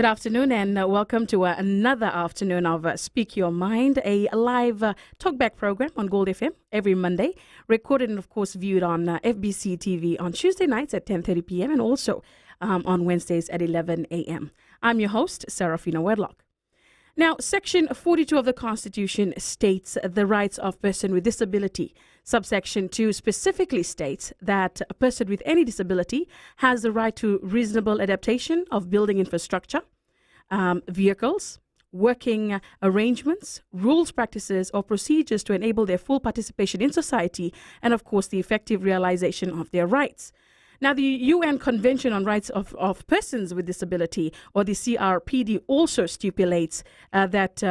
Good afternoon and welcome to another afternoon of Speak Your Mind, a live talkback program on Gold FM every Monday, recorded and of course viewed on FBC TV on Tuesday nights at 10:30 p.m. and also on Wednesdays at 11 a.m. I'm your host, Serafina Wedlock. Now, Section 42 of the Constitution states the rights of person with disability. Subsection 2 specifically states that a person with any disability has the right to reasonable adaptation of building infrastructure, vehicles, working arrangements, rules, practices, or procedures to enable their full participation in society and, of course, the effective realization of their rights. Now, the UN Convention on Rights of Persons with Disability, or the CRPD, also stipulates that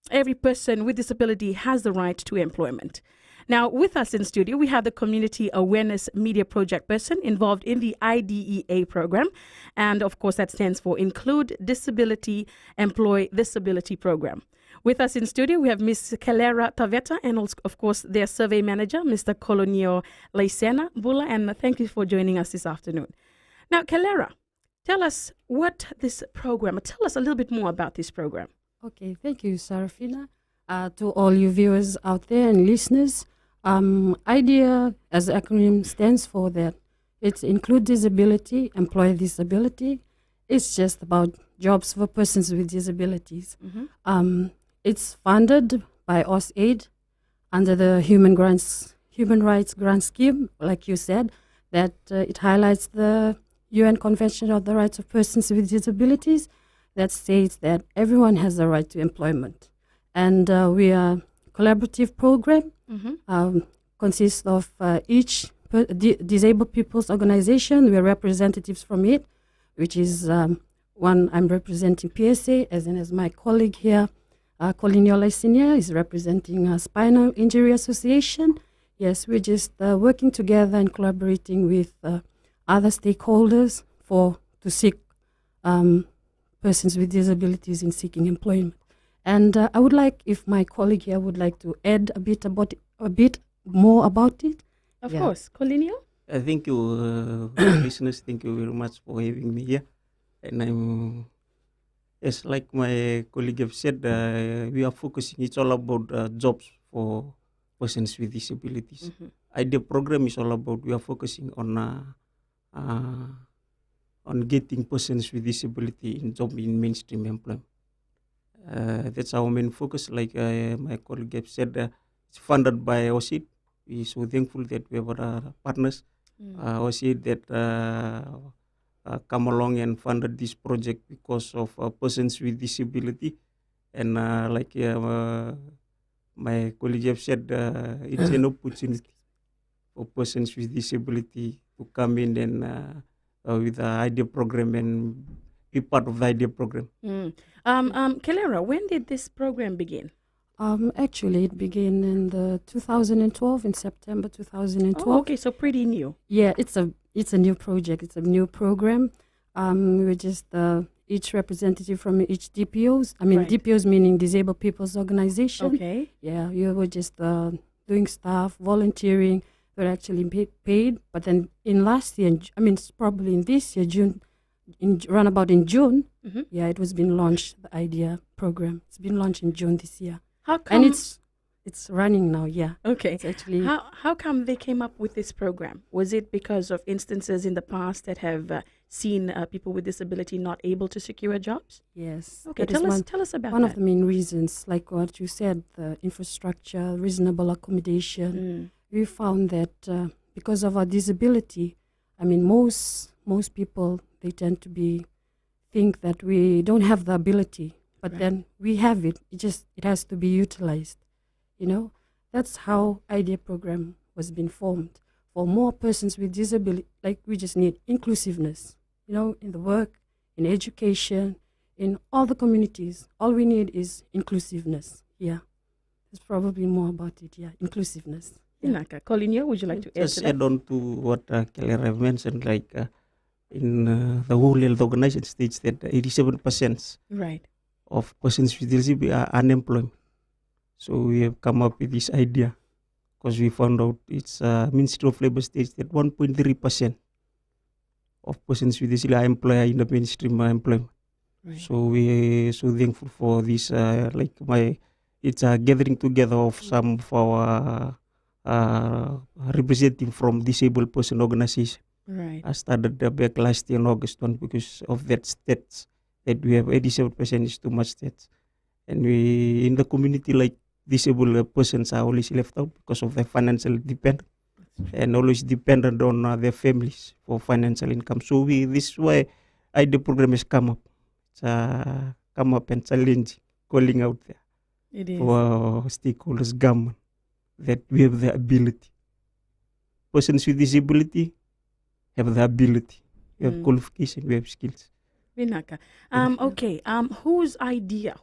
every person with disability has the right to employment. Now, with us in studio, we have the Community Awareness Media Project person involved in the IDEA program. And, of course, that stands for Include Disability, Employ Disability Program. With us in studio, we have Ms. Kelera Taveta and, also, of course, their survey manager, Mr. Colonio Laisena Bula, and thank you for joining us this afternoon. Now, Kelera, tell us what this program, tell us a little bit more about this program. Okay, thank you, Sarafina. To all you viewers out there and listeners, IDEA, as the acronym stands for that, it's Include Disability, Employ Disability. It's just about jobs for persons with disabilities. Mm-hmm. It's funded by AusAid under the Human Rights Grant Scheme, like you said, that it highlights the UN Convention on the Rights of Persons with Disabilities that states that everyone has the right to employment. And we are a collaborative program, consists of each disabled people's organization. We are representatives from it, which is one I'm representing PSA, as my colleague here, Colonio Laisena, is representing Spinal Injury Association. Yes, we're just working together and collaborating with other stakeholders to seek persons with disabilities in seeking employment. And I would like, if my colleague here would like to add a bit more about it. Of course. Colonio? Thank you, listeners. Thank you very much for having me here. And as like my colleague have said, we are focusing, it's all about jobs for persons with disabilities. Mm-hmm. IDEA program is all about, we are focusing on getting persons with disability in job in mainstream employment. That's our main focus. Like my colleague have said, it's funded by AusAid. We're so thankful that we have our partners, AusAid, that come along and funded this project because of persons with disability. And my colleague have said, it's an opportunity for persons with disability to come in and with the IDEA program and be part of the IDEA program. Kelera, when did this program begin? Actually, it began in the 2012, in September 2012. Oh, okay, so pretty new. Yeah, it's a new project. It's a new program. We're just each representative from each DPOs. I mean, Right. DPOs meaning Disabled People's Organization. Okay. Yeah, you were just doing stuff, volunteering. We're actually paid. But then in last year, it's probably in this year, June, in June. Mm-hmm. Yeah, it was been launched, the IDEA program. It's been launched in June this year. How come? And it's running now, yeah. Okay. It's actually How come they came up with this program? Was it because of instances in the past that have seen people with disability not able to secure jobs? yes. Okay, that is tell us about one that. of the main reasons, like what you said, the infrastructure, reasonable accommodation. We found that because of our disability, most people, they tend to think that we don't have the ability, but Right. then we have it. It has to be utilized. That's how IDEA program was being formed for more persons with disability. Like, we just need inclusiveness, in the work, in education, in all the communities. All we need is inclusiveness. Yeah, there's probably more about it. Yeah, inclusiveness. Yeah. Colonio, would you like to add Just to that? add on to what Kelera mentioned, like in the World Health Organization states that 87% Right. of persons with disability are unemployed. So we have come up with this idea because we found out it's Ministry of Labor states that 1.3% of persons with disability are employed in the mainstream employment. Right. So we so thankful for this. It's a gathering together of some of our representative from disabled person organization. Right. I started back last year in August 1 because of that stats that we have 87% is too much stats. And we in the community like disabled persons are always left out because of their financial dependent and always dependent on their families for financial income. So this is why ID program has come up. It's come up and challenge calling out there It is. for stakeholders, government, that we have the ability. Persons with disability have the ability. We have qualification, we have skills. Vinaka. Okay. Whose idea?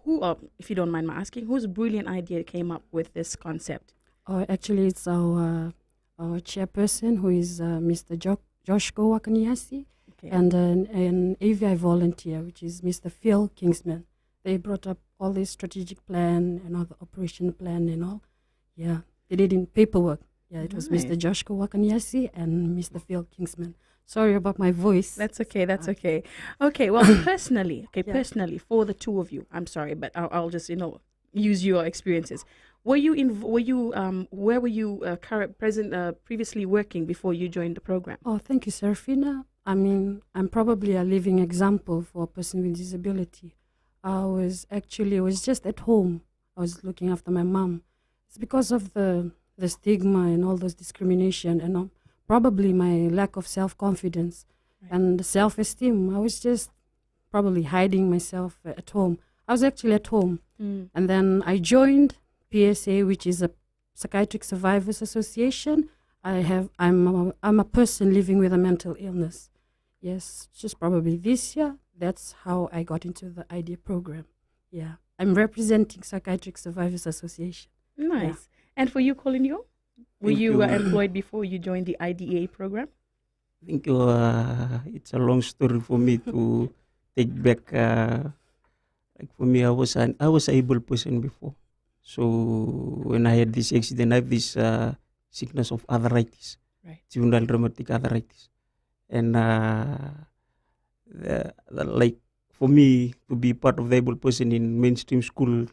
If you don't mind my asking, whose brilliant idea came up with this concept? Actually, it's our chairperson, who is Mr. Joshko Wakaniasi, Okay. and an AVI volunteer, which is Mr. Phil Kingsman. They brought up all this strategic plan and all the operation plan and all. Yeah, they did in paperwork. Yeah, it was Mr. Nice. Joshko Wakaniasi and Mr. Phil Kingsman. Sorry about my voice. That's okay. That's okay. Okay. Well, personally, Yeah. personally, for the two of you, I'm sorry, but I'll just use your experiences. Were you where were you previously working before you joined the program? Oh, thank you, Serafina. I mean, I'm probably a living example for a person with disability. I was just at home. I was looking after my mom. It's because of the stigma and all those discrimination and probably my lack of self-confidence and self-esteem. I was just probably hiding myself at home. I was actually at home. And then I joined PSA, which is a Psychiatric Survivors Association. I'm a person living with a mental illness. Yes, just probably this year. That's how I got into the IDEA program. Yeah, I'm representing Psychiatric Survivors Association. Nice. And for you, Colinio, were Thank you you. employed before you joined the IDEA program? I think it's a long story for me to take back. Like for me, I was an able person before. So when I had this accident, I have this sickness of arthritis, Right. juvenile rheumatic arthritis, and like for me to be part of the able person in mainstream school,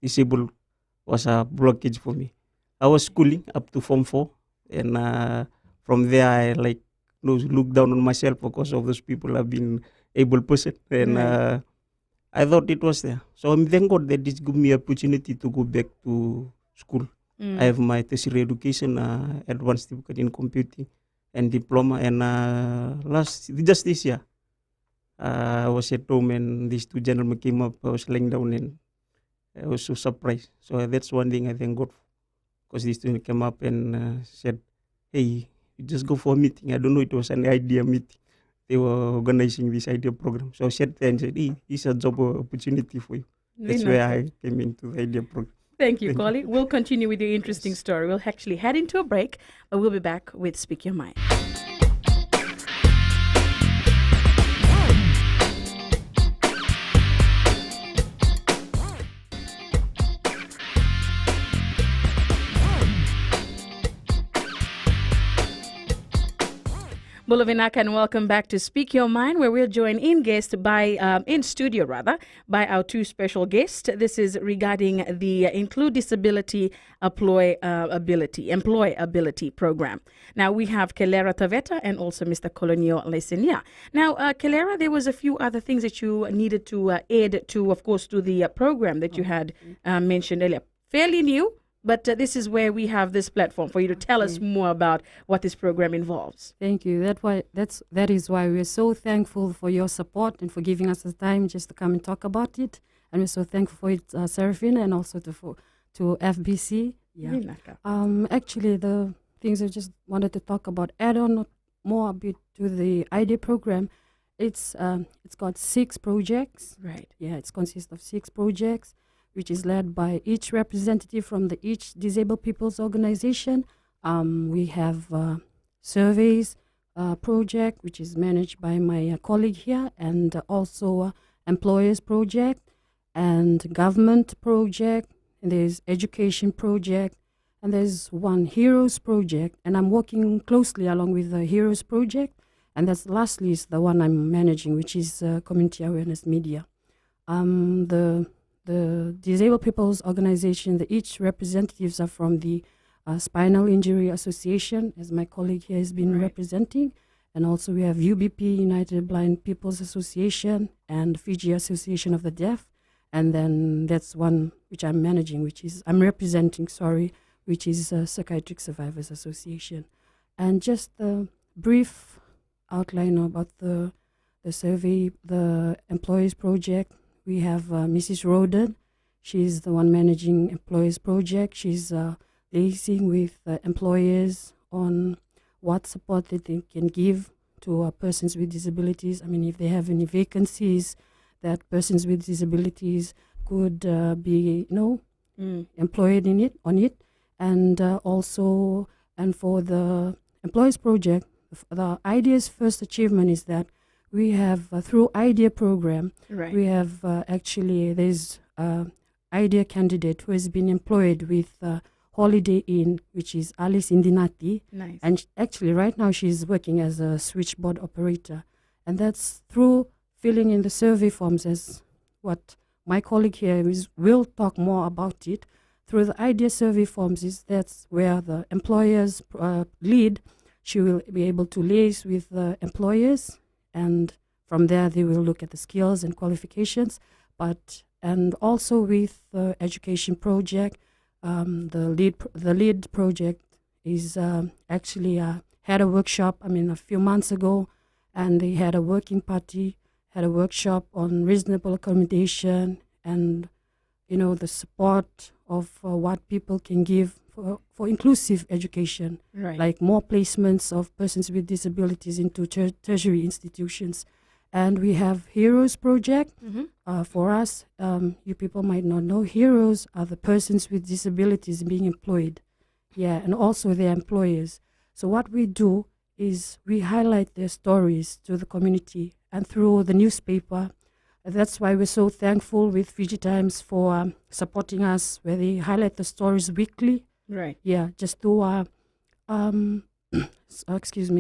disabled was a blockage for me. I was schooling up to Form 4, and from there I look down on myself because of those people have been able person, and Right. I thought it was there. So I'm thank God that this give me opportunity to go back to school. I have my tertiary education, advanced certificate in computing and diploma, and just this year, I was at home and these two gentlemen came up. I was laying down and I was so surprised. So that's one thing I thank God for, because these two came up and said, "Hey, you just go for a meeting." I don't know, it was an idea meeting. They were organizing this idea program. So I sat there and said, "Hey, this is a job opportunity for you." That's where I came into the idea program. Thank you, Thank you. Collie. We'll continue with the interesting Yes. story. We'll actually head into a break, but we'll be back with Speak Your Mind. Bulavinaka, and welcome back to Speak Your Mind, where we're joined in studio by our two special guests. This is regarding the Include Disability Employability Program. Now we have Kelera Taveta and also Mr. Colonio Lesenia. Now, Kelera, there was a few other things that you needed to add to, of course, to the program that you had mentioned earlier. Fairly new, but this is where we have this platform for you to tell us more about what this program involves. Thank you. That is why we're so thankful for your support and for giving us the time just to come and talk about it. And we're so thankful for it, Serafina, and also to FBC. Yeah. Vinaka. Actually, the things I just wanted to talk about, add on more a bit to the IDEA program. It's got 6 projects. Right. Yeah, it consists of 6 projects, which is led by each representative from each disabled people's organization. We have surveys project, which is managed by my colleague here, and also employers project and government project, and there's education project, and there's one Heroes project, and I'm working closely along with the Heroes project, and that's lastly is the one I'm managing, which is community awareness media. The Disabled People's Organization, each representatives are from the Spinal Injury Association, as my colleague here has been representing. And also we have UBP, United Blind People's Association, and Fiji Association of the Deaf. And then that's one which I'm managing, which is Psychiatric Survivors Association. And just a brief outline about the survey, the Employees Project. We have Mrs. Roden. She's the one managing Employees Project. She's liaising with employers on what support that they can give to persons with disabilities. I mean, if they have any vacancies that persons with disabilities could be, employed on it. And also, and for the Employees Project, the IDEA's first achievement is that we have, through IDEA program, we have there's IDEA candidate who has been employed with Holiday Inn, which is Alice Indinati. Nice. And actually right now she's working as a switchboard operator. And that's through filling in the survey forms, as what my colleague here will talk more about it. Through the IDEA survey forms, that's where the employer's lead, she will be able to liaise with the employers, and from there they will look at the skills and qualifications. And also with the education project, the lead project is actually had a workshop, a few months ago, and they had a working party, had a workshop on reasonable accommodation and, the support of what people can give for inclusive education, like more placements of persons with disabilities into tertiary institutions. And we have Heroes Project. For us, you people might not know, heroes are the persons with disabilities being employed. Yeah, and also their employers. So what we do is we highlight their stories to the community and through the newspaper. That's why we're so thankful with Fiji Times for supporting us, where they highlight the stories weekly. Right. Yeah, just to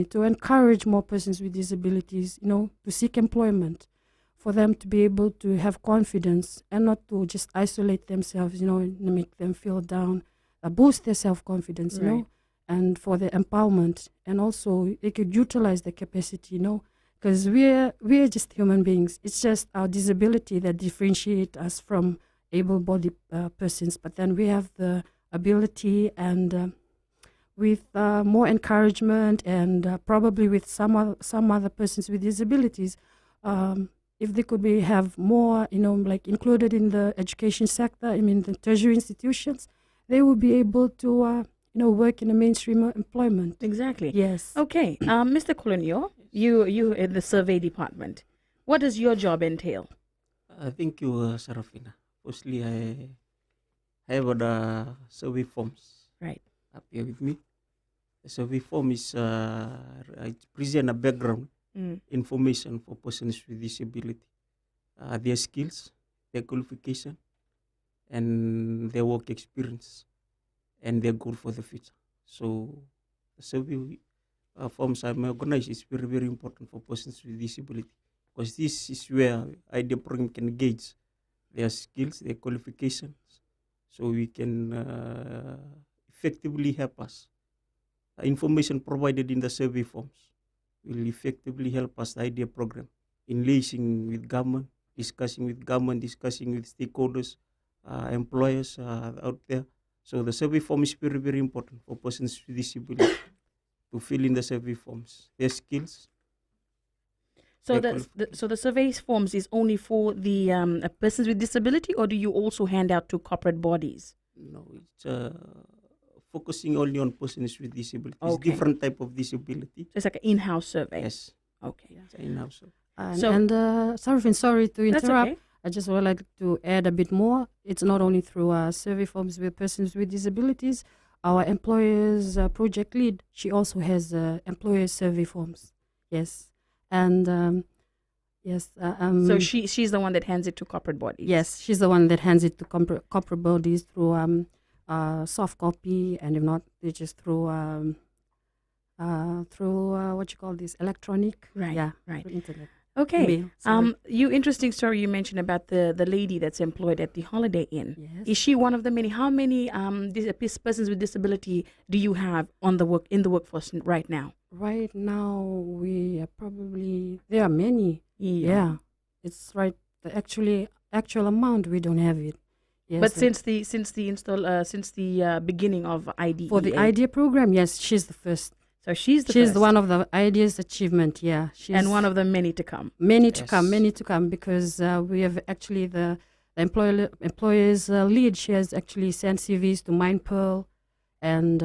to encourage more persons with disabilities, to seek employment, for them to be able to have confidence and not to just isolate themselves, and make them feel down, boost their self-confidence, and for their empowerment. And also they could utilize their capacity, because we're just human beings. It's just our disability that differentiate us from able-bodied persons. But then we have the ability, and with more encouragement, and probably with some other persons with disabilities, if they could have more, included in the education sector, the tertiary institutions, they will be able to, work in a mainstream employment. Exactly. Yes. Okay. Mr. Colonio, you in the survey department. What does your job entail? Thank you, Sarafina. Firstly, I have the survey forms up here with me. The survey form is it present a background information for persons with disability, their skills, their qualification, and their work experience, and their goal for the future. So the survey forms I'm organized is very, very important for persons with disability, because this is where IDEA program can gauge their skills, their qualifications, so we can effectively help us. Information provided in the survey forms will effectively help us, the IDEA program, in liaising with government, discussing with stakeholders, employers out there. So the survey form is very, very important for persons with disability to fill in the survey forms, their skills. So the survey forms is only for the persons with disability, or do you also hand out to corporate bodies? No, it's focusing only on persons with disability. It's different type of disability. So it's like an in-house survey. Yes. Okay. It's an in-house survey. Sorry to interrupt. That's okay. I just would like to add a bit more. It's not only through survey forms with persons with disabilities. Our employers project lead, she also has employer survey forms. Yes. And yes. So she's the one that hands it to corporate bodies. Yes, she's the one that hands it to corporate bodies through soft copy, and if not, they just through what you call this, electronic. Right. Yeah. Right. Through internet. Okay. Male, sorry. You interesting story you mentioned about the lady that's employed at the Holiday Inn. Yes. Is she one of the many? How many persons with disability do you have on the workforce right now? Right now, we are probably, there are many. Yeah. It's right. The actual amount, we don't have it. Yes. But since the beginning of IDEA, for the IDEA program, yes, she's the first. so she's the She's first, one of the IDEA's achievement. Yeah. She's and one of the many to come. many to Yes. come, many to come, because we have actually the employer's lead. She has actually sent CVs to Mindpearl and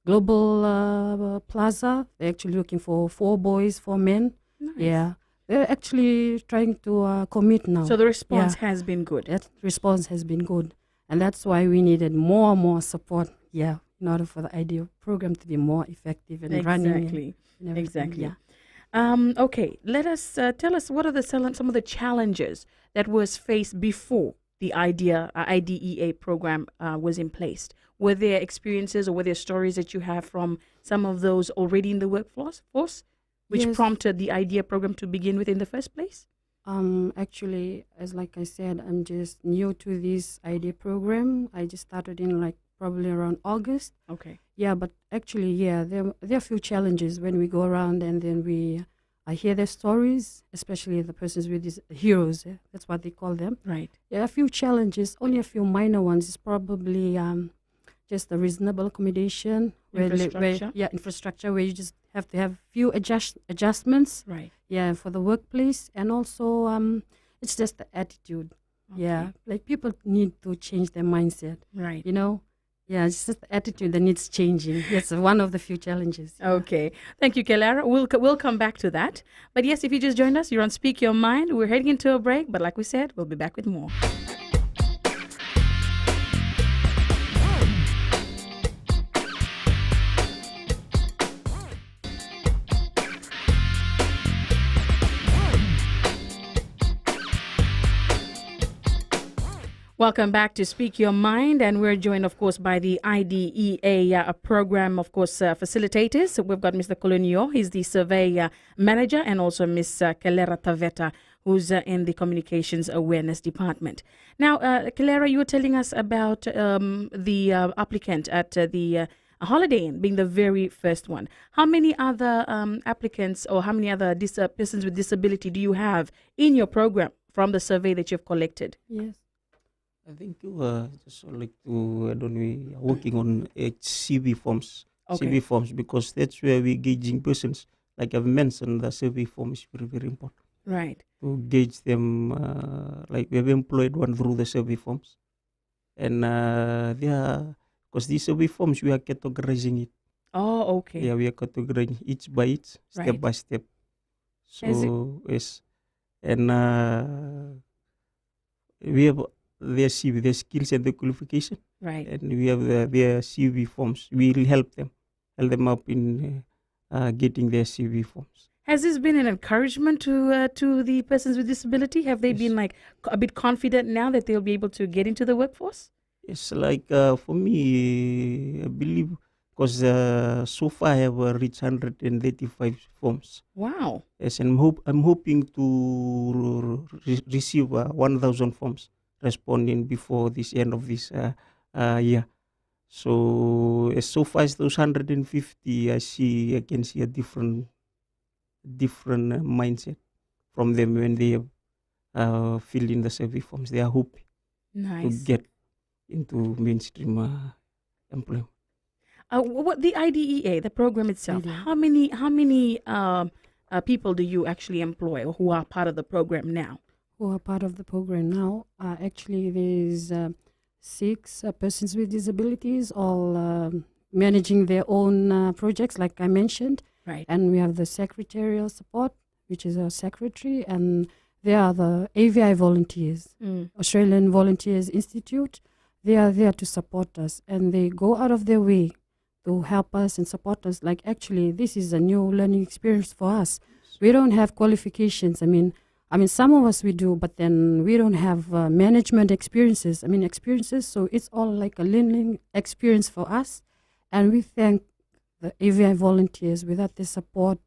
Global Plaza. They're actually looking for 4 boys, 4 men. Nice. Yeah, they're actually trying to commit now. So the response has been good. That response has been good, and that's why we needed more and more support. Yeah, in order for the IDEA program to be more effective and running. Exactly. and everything. Exactly. Yeah. Okay, let us tell us what are some of the challenges that was faced before the IDEA program was in place. Were there experiences or were there stories that you have from some of those already in the workforce, which Yes. prompted the IDEA program to begin with in the first place? Actually, as like I said, I'm just new to this IDEA program. I just started in like probably around August. Okay. Yeah, but actually, yeah, there are a few challenges when we go around and then I hear their stories, especially the persons with these heroes. Yeah, that's what they call them. Right. Yeah, a few challenges, only a few minor ones. It's probably just a reasonable accommodation, Infrastructure. infrastructure where you just have to have few adjustments. Right. Yeah, for the workplace, and also it's just the attitude. Yeah, Okay. like people need to change their mindset. Right. You know, yeah, it's just the attitude that needs changing. That's one of the few challenges. Okay. Thank you, Kelara. We'll come back to that. But yes, if you just joined us, you're on Speak Your Mind. We're heading into a break, but like we said, we'll be back with more. Welcome back to Speak Your Mind, and we're joined, of course, by the IDEA program, of course, facilitators. So we've got Mr. Kolonio, he's the survey manager, and also Ms. Kelera Taveta, who's in the Communications Awareness Department. Now, Kelera, you were telling us about the applicant at the Holiday Inn being the very first one. How many other applicants or how many other persons with disability do you have in your program from the survey that you've collected? Yes. I think just like to we are working on CV forms. Okay. CV forms, because that's where we're gauging persons. Like I've mentioned, the survey form is very, very important Right. to gauge them. Like we have employed one through the survey forms, and they are, because these survey forms we are categorizing it. Oh, okay. Yeah, we are categorizing each by each, step Right. by step. Is it- So yes, and we have their CV, their skills and their qualification, Right. and we have their CV forms. We will help them up in getting their CV forms. Has this been an encouragement to the persons with disability? Have they Yes. been like a bit confident now that they'll be able to get into the workforce? It's like for me, I believe, because so far I have reached 135 forms. Wow. Yes, and I'm hoping to receive 1,000 forms responding before this end of this year. So so far as those 150, I can see a different mindset from them when they have filled in the survey forms. They are hoping to Nice. get into mainstream employment. What the IDEA, the program itself? IDEA. How many people do you actually employ or who are part of the program now? Who are part of the program now? Actually, there's 6 persons with disabilities, all managing their own projects, like I mentioned. Right. And we have the secretarial support, which is our secretary, and there are the AVI volunteers, Mm. Australian Volunteers Institute. They are there to support us, and they go out of their way to help us and support us. Like, actually, this is a new learning experience for us. We don't have qualifications. I mean, some of us we do, but then we don't have management experiences. So it's all like a learning experience for us, and we thank the AVI volunteers. Without their support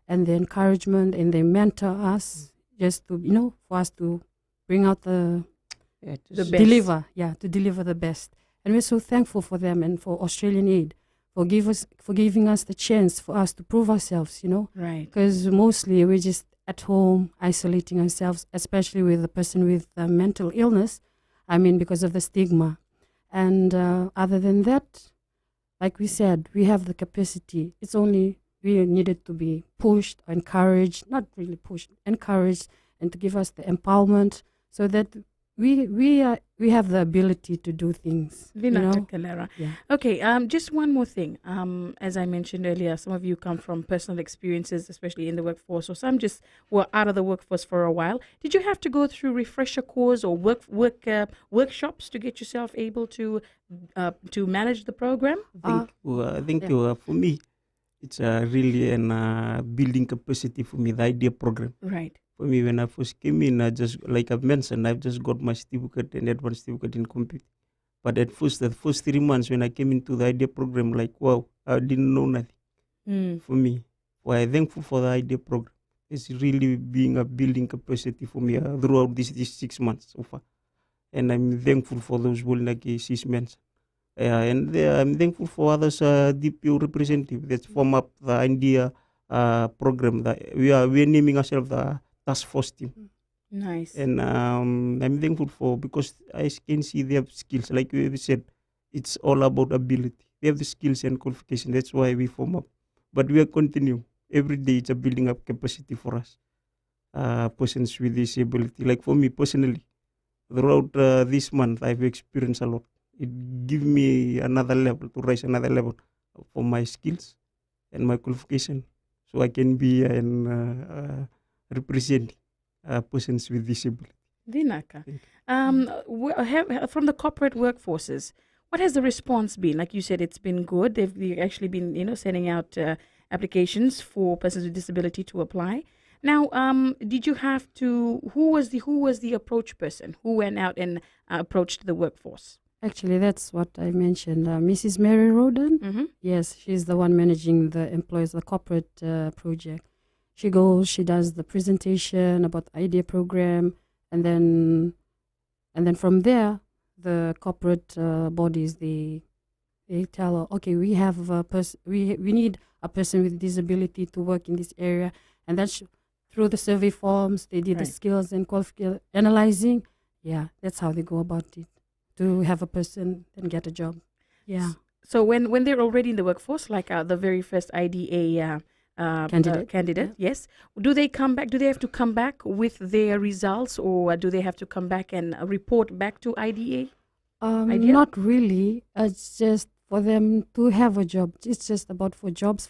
and the encouragement, and they mentor us just to, for us to bring out The best. to deliver the best. And we're so thankful for them and for Australian Aid for giving us the chance for us to prove ourselves, Right. because mostly we're just at home isolating ourselves, especially with a person with mental illness. I mean, because of the stigma. And other than that, like we said, we have the capacity. It's only we needed to be pushed, encouraged, not really pushed, encouraged, and to give us the empowerment so that we have the ability to do things. Vinaka Kalera. Yeah. Okay, just one more thing. As I mentioned earlier, some of you come from personal experiences, especially in the workforce, or some just were out of the workforce for a while. Did you have to go through refresher course or workshops to get yourself able to manage the program? I think for me, it's really an building capacity for me, the idea program. Right. For me, when I first came in, I just, like I've mentioned, I've just got my certificate and advanced certificate in computing. But at first, the first 3 months when I came into the idea program, like, wow, I didn't know nothing for me. Well, I'm thankful for the idea program. It's really being a building capacity for me throughout these 6 months so far. And I'm thankful for those like she's mentioned. And I'm thankful for others DPO representative that form up the idea program. That we're naming ourselves the task force team. Nice. And I'm thankful for, because I can see they have skills. Like we said, it's all about ability. They have the skills and qualification. That's why we form up. But we are continue. Every day it's a building up capacity for us. Persons with disability. Like for me personally, throughout this month, I've experienced a lot. It gives me another level, to rise another level for my skills and my qualification. So I can be and represent persons with disability. Vinaka. Thank you. From the corporate workforces, what has the response been? Like you said, it's been good. They've actually been, sending out applications for persons with disability to apply. Now, did you have to? Who was the approach person who went out and approached the workforce? Actually, that's what I mentioned. Mrs. Mary Roden. Mm-hmm. Yes, she's the one managing the employees, the corporate project. She goes, she does the presentation about the idea program, and then from there, the corporate bodies they tell her, okay, we have a person, we need a person with disability to work in this area, and that's through the survey forms. They did the Right. skills and qualification analyzing. Yeah, that's how they go about it, to have a person and get a job. Yeah. So when they're already in the workforce, like the very first IDA candidate, yes, do they come back? Do they have to come back with their results, or do they have to come back and report back to IDA? Idea? Not really. It's just for them to have a job. It's just about for jobs.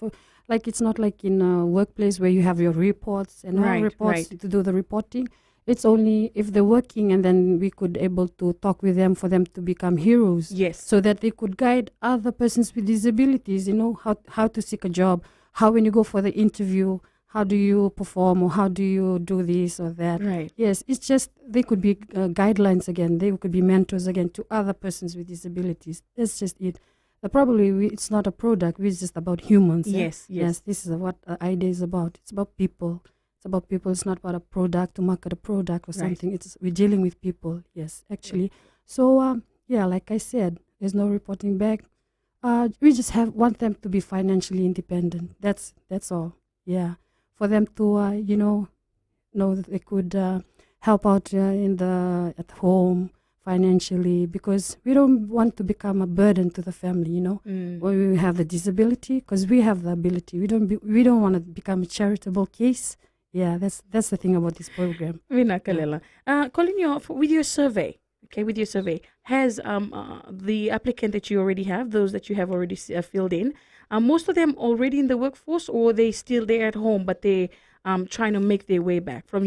It's not like in a workplace where you have your reports and all Right, reports right. to do the reporting. It's only if they're working, and then we could able to talk with them for them to become heroes. Yes. So that they could guide other persons with disabilities, how to seek a job, how when you go for the interview, how do you perform, or how do you do this or that. Right. Yes, it's just they could be guidelines again. They could be mentors again to other persons with disabilities. That's just it. Probably it's not a product. It's just about humans. Yes. This is what idea is about. It's about people. It's about people. It's not about a product, to market a product or Right. something. We're dealing with people. Yes, actually. So like I said, there's no reporting back. We just want them to be financially independent. That's all. Yeah, for them to know that they could help out at home financially, because we don't want to become a burden to the family. When we have the disability, because we have the ability. We don't want to become a charitable case. Yeah, that's the thing about this program. Vinakalela. Colin, with your survey, has the applicant that you already have, those that you have already filled in, most of them already in the workforce, or they still there at home, but they trying to make their way back from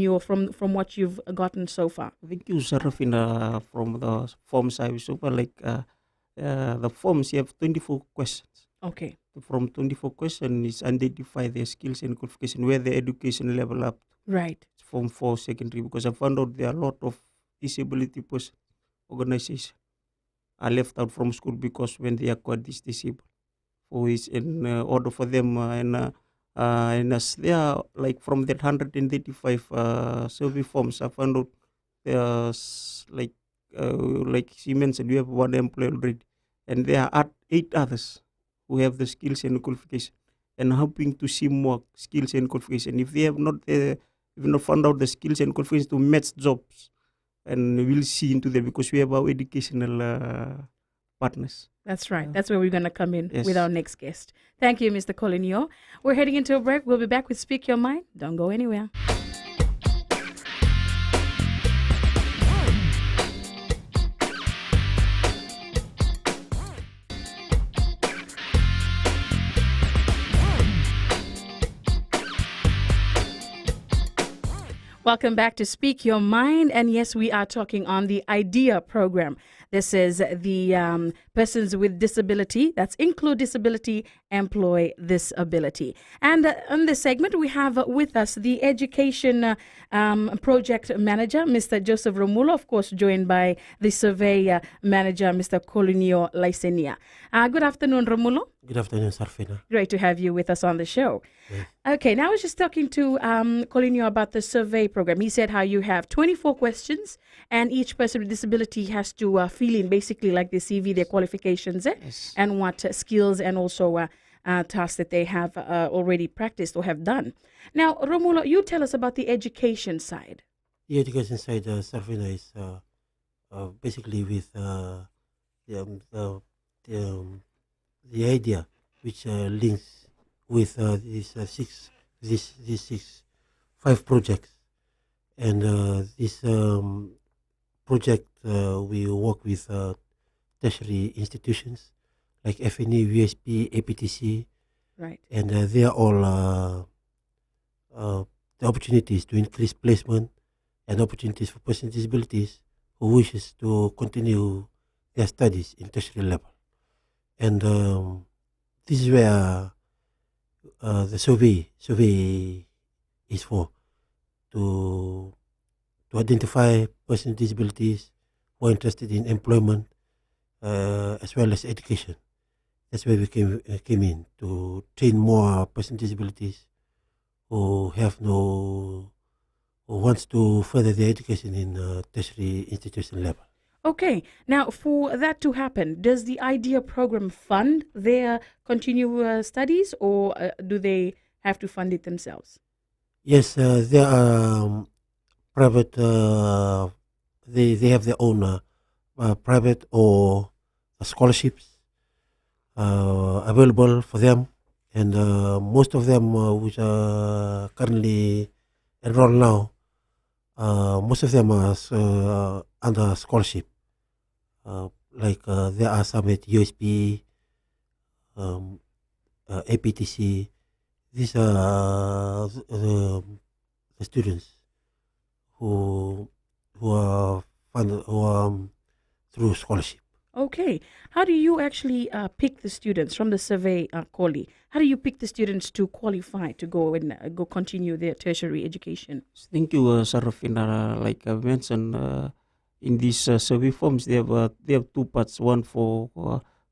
what you've gotten so far? Thank you, Sarafina, from the forms I so far. The forms, you have 24 questions. Okay. From 24 questions is identify their skills and qualification, where the education level up. Right. From 4 secondary, because I found out there are a lot of disability person organization are left out from school because when they acquire this disabled, for is in order for them And as there are, like from that 135 survey forms, I found out there's like she mentioned, we have one employee already, and there are 8 others who have the skills and qualification, and hoping to see more skills and qualification. If they have not, found out the skills and qualifications to match jobs, and we'll see into that because we have our educational partners. That's right. That's where we're going to come in Yes. with our next guest. Thank you, Mr. Colinio. We're heading into a break. We'll be back with Speak Your Mind. Don't go anywhere. Welcome back to Speak Your Mind. And yes, we are talking on the IDEA program. This is the persons with disability, that's include disability, employ this ability. And on this segment, we have with us the education project manager, Mr. Joseph Romulo, of course, joined by the survey manager, Mr. Colinio Lysenia. Good afternoon, Romulo. Good afternoon, Sarfina. Great to have you with us on the show. Yes. Okay, now I was just talking to Colinio about the survey program. He said how you have 24 questions and each person with disability has to fill in basically like the CV, their qualifications, Yes. and what skills and also tasks that they have already practiced or have done. Now, Romulo, you tell us about the education side. The education side, Sarfina, is basically with the idea which links with these 5 projects, and this project we work with tertiary institutions like FNE, USP, APTC, Right. and they are all the opportunities to increase placement and opportunities for persons with disabilities who wishes to continue their studies in tertiary level. And this is where the survey is for, to identify persons with disabilities who are interested in employment as well as education. That's where we came in to train more persons with disabilities who wants to further their education in tertiary institution level. Okay. Now, for that to happen, does the IDEA program fund their continued studies or do they have to fund it themselves? Yes, there are private. They have their own private or scholarships available for them, and most of them which are currently enrolled now, most of them are under scholarship. Like there are some at USP, APTC. These are the students who are funded through scholarship. Okay. How do you actually pick the students from the survey, Koli? How do you pick the students to qualify to go and go continue their tertiary education? Thank you, Sarafina. Like I mentioned, in these survey forms, they have 2 parts. One for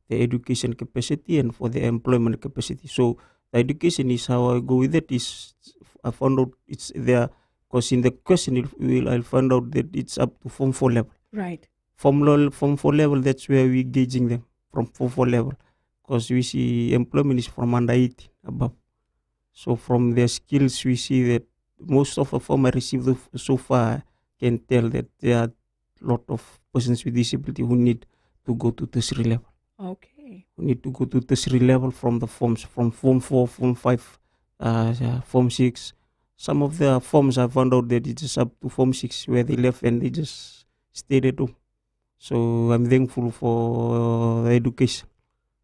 the education capacity and for the employment capacity. So the education is how I go with it. Is I found out it's there because in the question I'll find out that it's up to Form 4 level. Right. Form 4 level, that's where we're gauging them from Form 4 level, because we see employment is from under 18 above. So from their skills, we see that most of the form I received so far can tell that there are a lot of persons with disability who need to go to tertiary level. Okay. We need to go to tertiary level from the forms, from Form 4, Form 5, Form 6. Some of the forms I found out that it's just up to Form 6 where they left and they just stayed at home. So I'm thankful for the education,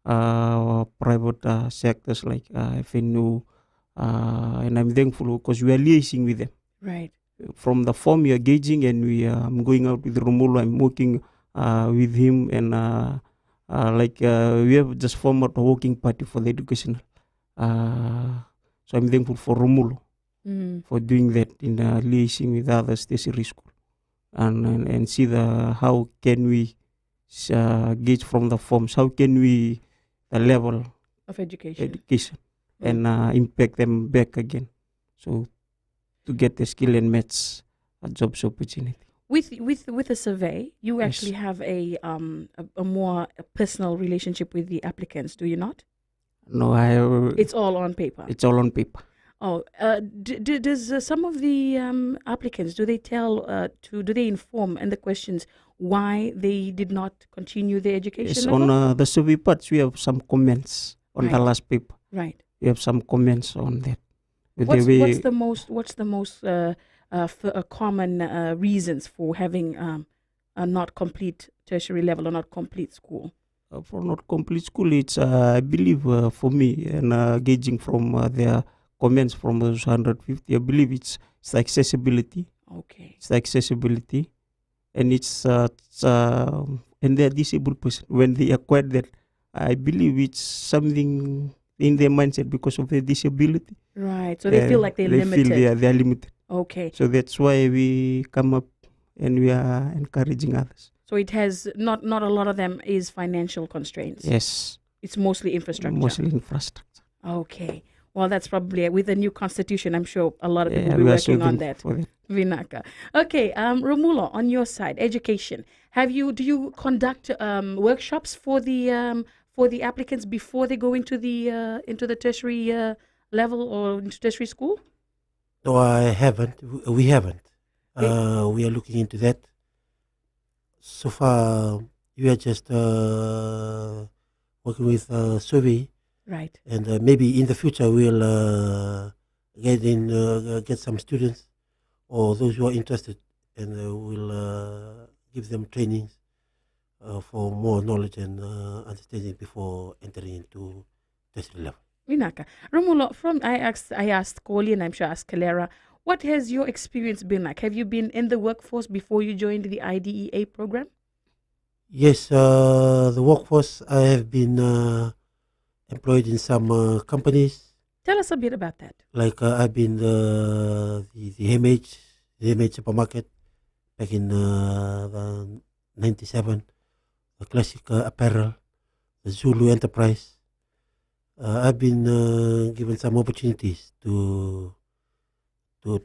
private sectors like FNU, and I'm thankful because we are liaising with them. Right. From the form we are gauging, and I'm going out with Romulo. I'm working with him, and we have just formed a working party for the educational. So I'm thankful for Romulo for doing that in liaising with other tertiary school, and see how can we gauge from the forms, how can we the level Of education. education. and impact them back again. So to get the skill and match a jobs opportunity. With a survey, you Yes. actually have a more personal relationship with the applicants, do you not? No, It's all on paper. it's all on paper. Oh, does some of the applicants, do they do they inform in the questions why they did not continue their education Yes, level? on the survey parts, we have some comments on the Right. last paper. Right. We have some comments on that. With What's the way, what's the most common reasons for having a not complete tertiary level or not complete school? for not complete school, it's I believe for me and gauging from their comments from those 150, I believe it's the accessibility. Okay. It's the accessibility, and and they're disabled person when they acquire that. I believe it's something in their mindset because of their disability. Right. So they feel like they're limited. Feel they're limited. Okay. So that's why we come up and we are encouraging others. So it has not a lot of them is financial constraints. Yes, It's mostly infrastructure. mostly infrastructure. Okay. Well, that's probably with the new constitution. I'm sure a lot of people Yeah, will be we are so working on thankful that. for that. Vinaka. Okay. Romulo, on your side, education. Do you conduct workshops for the applicants before they go into the tertiary level or into tertiary school? No, I haven't. We haven't. Okay. We are looking into that. So far, we are just working with survey, Right. and maybe in the future we'll get some students or those who are interested, and we'll give them trainings for more knowledge and understanding before entering into tertiary level. Vinaka. Romulo, I asked Koli and I'm sure I asked Kalera, what has your experience been like? Have you been in the workforce before you joined the IDEA program? Yes, the workforce, I have been employed in some companies. Tell us a bit about that. Like I've been the MH supermarket back in the 97, the classic apparel, the Zulu Enterprise. I've been given some opportunities to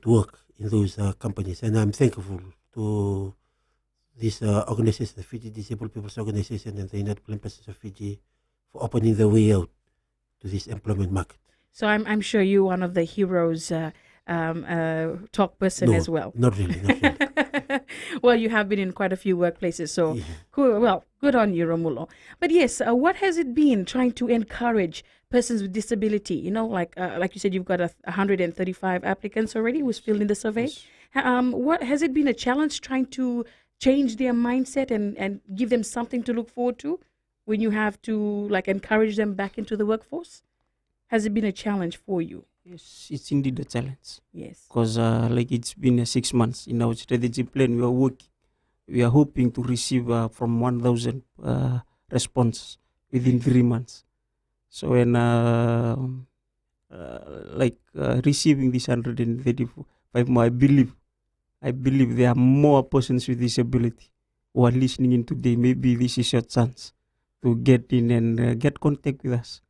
work in those companies, and I'm thankful to this organization, the Fiji Disabled People's Organization, and the United Plan Persons of Fiji, for opening the way out to this employment market. So I'm sure you're one of the heroes talk person No, as well. Not really. Well, you have been in quite a few workplaces, so Yeah. cool. Well, good on you, Romulo. But yes, what has it been trying to encourage persons with disability? You know, like you said, you've got 135 applicants already who's filled in the survey. Yes. What has it been a challenge trying to change their mindset and give them something to look forward to when you have to encourage them back into the workforce? Has it been a challenge for you? Yes, it's indeed a challenge Yes. because it's been 6 months in our strategy plan. We are working. We are hoping to receive from 1,000 responses within 3 months. So when receiving this 135 more, I believe there are more persons with disability who are listening in today. Maybe this is your chance to get in and get contact with us.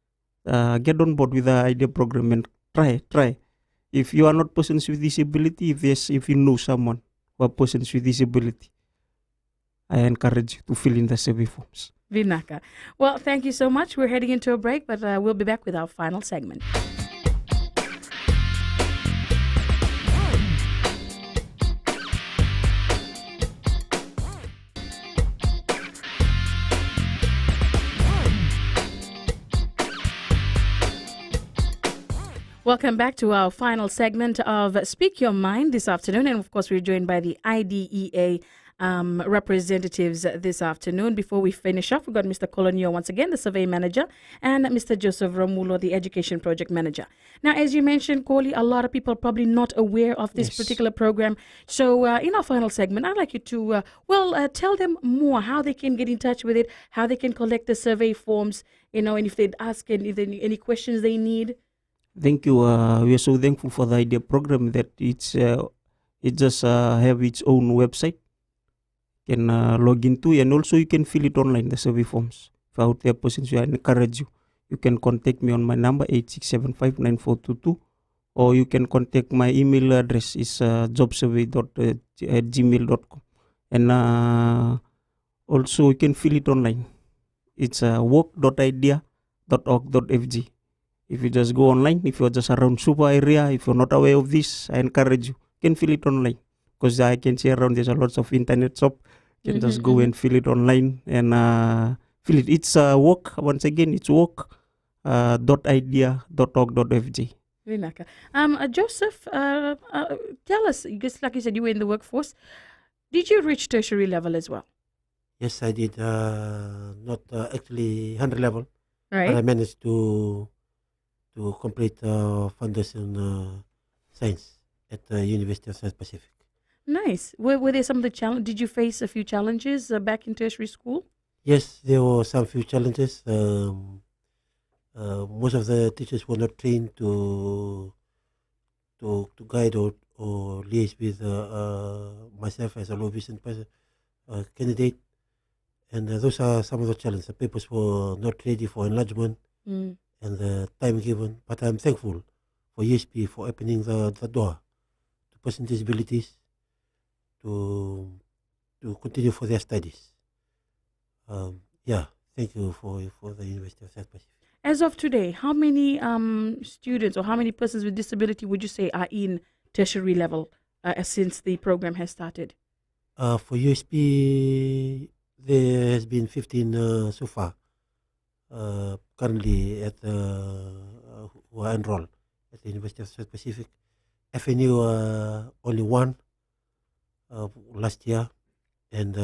Get on board with the IDEA program and try. If you are not persons with disability, if you know someone who are persons with disability, I encourage you to fill in the survey forms. Vinaka. Well, thank you so much. We're heading into a break, but we'll be back with our final segment. Welcome back to our final segment of Speak Your Mind this afternoon. And of course, we're joined by the IDEA representatives this afternoon. Before we finish off, we've got Mr. Colonio once again, the survey manager, and Mr. Joseph Romulo, the education project manager. Now, as you mentioned, Koli, a lot of people are probably not aware of this Yes. particular program. So in our final segment, I'd like you to, tell them more how they can get in touch with it, how they can collect the survey forms, and if they'd ask any questions they need. Thank you. We are so thankful for the IDEA program that it just have its own website. You can log into, and also you can fill it online, the survey forms. If out there persons, I encourage you. you can contact me on my number 86759422, or you can contact my email address is jobsurvey@gmail.com, and also you can fill it online. It's work.idea.org.fg. If you just go online, if you're just around Supa area, if you're not aware of this, I encourage you can fill it online, because I can see around there's a lots of internet shop. You can just go and fill it online and fill it. It's work, once again, it's work.idea.org.fg. Vinaka. Joseph, tell us, because like you said, you were in the workforce. Did you reach tertiary level as well? Yes, I did. Not actually 100 level, but I Right. managed to complete foundation science at the University of South Pacific. Nice. Were there some of the challenge? Did you face a few challenges back in tertiary school? Yes, there were some few challenges. Most of the teachers were not trained to guide or liaise with myself as a low vision candidate, and those are some of the challenges. The papers were not ready for enlargement Mm. and the time given. But I'm thankful for USP for opening the door to persons with disabilities to continue for their studies. Thank you for the University of South Pacific. As of today, how many students or how many persons with disability would you say are in tertiary level since the program has started? For USP, there has been 15 so far. Currently at who are enrolled at the University of South Pacific. FNU only one last year, and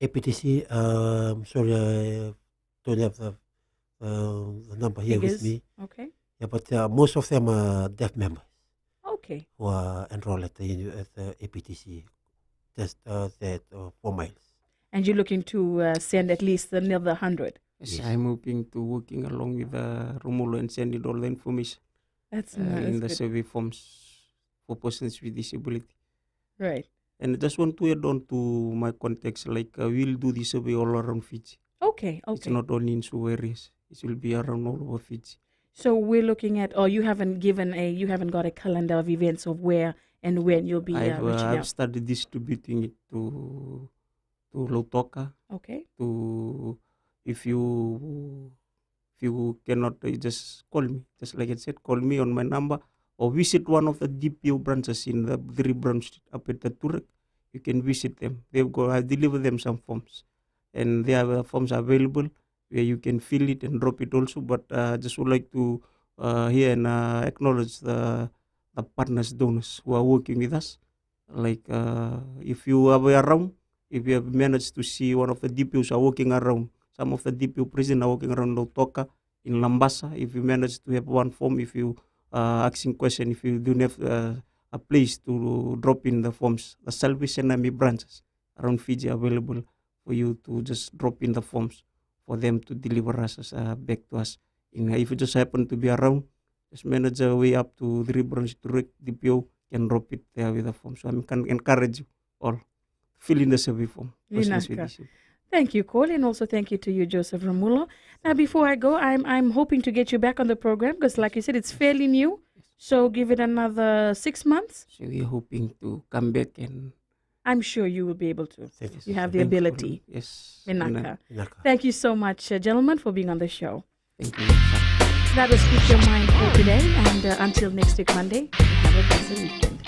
APTC. Sorry, I don't have the number here with Figures? me. Okay. Yeah, but most of them are deaf members Okay. who are enrolled at the APTC, just that 4 miles. And you're looking to send at least another 100. Yes, Yes. I'm hoping to working along with Romulo and sending all the information That's, in that's the good. survey forms for persons with disability. Right. And I just want to add on to my context, like we'll do the survey all around Fiji. Okay. It's Okay. not only in Suva areas. It will be around all over Fiji. So we're looking at, or you haven't got a calendar of events of where and when you'll be reaching I've out. started distributing it to Lautoka. Okay. To if you cannot, just call me. Just like I said, call me on my number or visit one of the DPO branches in the 3 branch up at the Turek. You can visit them. I deliver them some forms, and there are forms available where you can fill it and drop it also. But just would like to here and acknowledge the partners, donors who are working with us. Like if you are around, if you have managed to see one of the DPOs are working around, some of the DPO president are working around Lautoka, in Lambasa. If you manage to have one form, if you asking question, if you don't have a place to drop in the forms, the Salvation Army branches around Fiji are available for you to just drop in the forms for them to deliver us back to us. If you just happen to be around, just manage a way up to the branch to DPO, can drop it there with the form. So I can encourage you all fill in the survey form. persons with Vinaka. disability. Thank you, Cole, and also thank you to you, Joseph Romulo. Now, before I go, I'm hoping to get you back on the program because, like you said, it's fairly new. So give it another 6 months. So we are hoping to come back and I'm sure you will be able to. Thank You you. have the thankful. ability. Yes. And, Vinaka. Inaka. Thank you so much, gentlemen, for being on the show. thank you. That was Speak Your Mind for today. And until next week, Monday, have a blessed weekend.